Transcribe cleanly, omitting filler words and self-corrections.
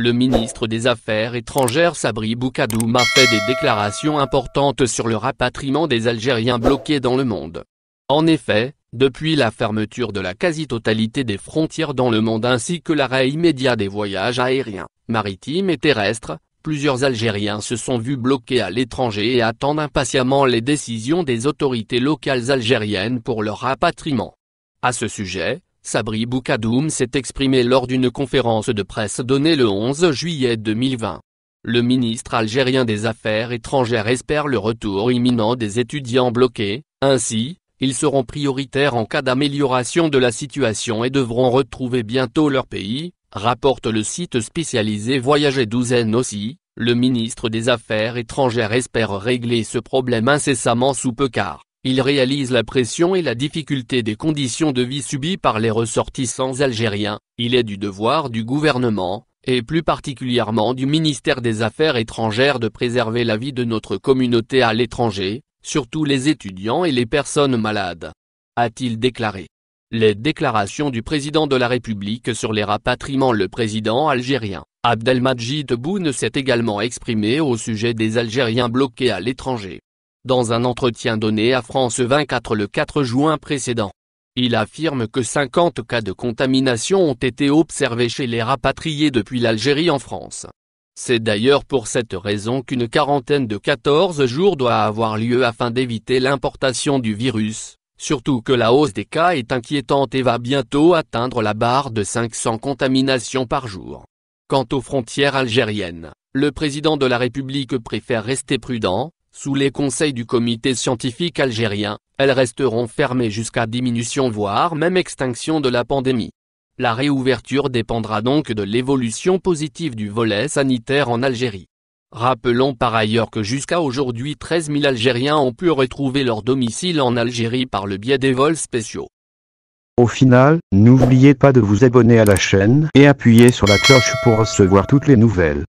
Le ministre des Affaires étrangères Sabri Boukadoum a fait des déclarations importantes sur le rapatriement des Algériens bloqués dans le monde. En effet, depuis la fermeture de la quasi-totalité des frontières dans le monde ainsi que l'arrêt immédiat des voyages aériens, maritimes et terrestres, plusieurs Algériens se sont vus bloqués à l'étranger et attendent impatiemment les décisions des autorités locales algériennes pour leur rapatriement. À ce sujet, Sabri Boukadoum s'est exprimé lors d'une conférence de presse donnée le 11 juillet 2020. Le ministre algérien des Affaires étrangères espère le retour imminent des étudiants bloqués, ainsi, ils seront prioritaires en cas d'amélioration de la situation et devront retrouver bientôt leur pays, rapporte le site spécialisé Voyager Douzaine aussi. Le ministre des Affaires étrangères espère régler ce problème incessamment sous peu car il réalise la pression et la difficulté des conditions de vie subies par les ressortissants algériens. Il est du devoir du gouvernement, et plus particulièrement du ministère des Affaires étrangères de préserver la vie de notre communauté à l'étranger, surtout les étudiants et les personnes malades, a-t-il déclaré. Les déclarations du président de la République sur les rapatriements. Le président algérien, Abdelmadjid Tebboune s'est également exprimé au sujet des Algériens bloqués à l'étranger. Dans un entretien donné à France 24 le 4 juin précédent, il affirme que 50 cas de contamination ont été observés chez les rapatriés depuis l'Algérie en France. C'est d'ailleurs pour cette raison qu'une quarantaine de 14 jours doit avoir lieu afin d'éviter l'importation du virus. Surtout que la hausse des cas est inquiétante et va bientôt atteindre la barre de 500 contaminations par jour. Quant aux frontières algériennes, le président de la République préfère rester prudent. Sous les conseils du comité scientifique algérien, elles resteront fermées jusqu'à diminution voire même extinction de la pandémie. La réouverture dépendra donc de l'évolution positive du volet sanitaire en Algérie. Rappelons par ailleurs que jusqu'à aujourd'hui 13 000 Algériens ont pu retrouver leur domicile en Algérie par le biais des vols spéciaux. Au final, n'oubliez pas de vous abonner à la chaîne et appuyer sur la cloche pour recevoir toutes les nouvelles.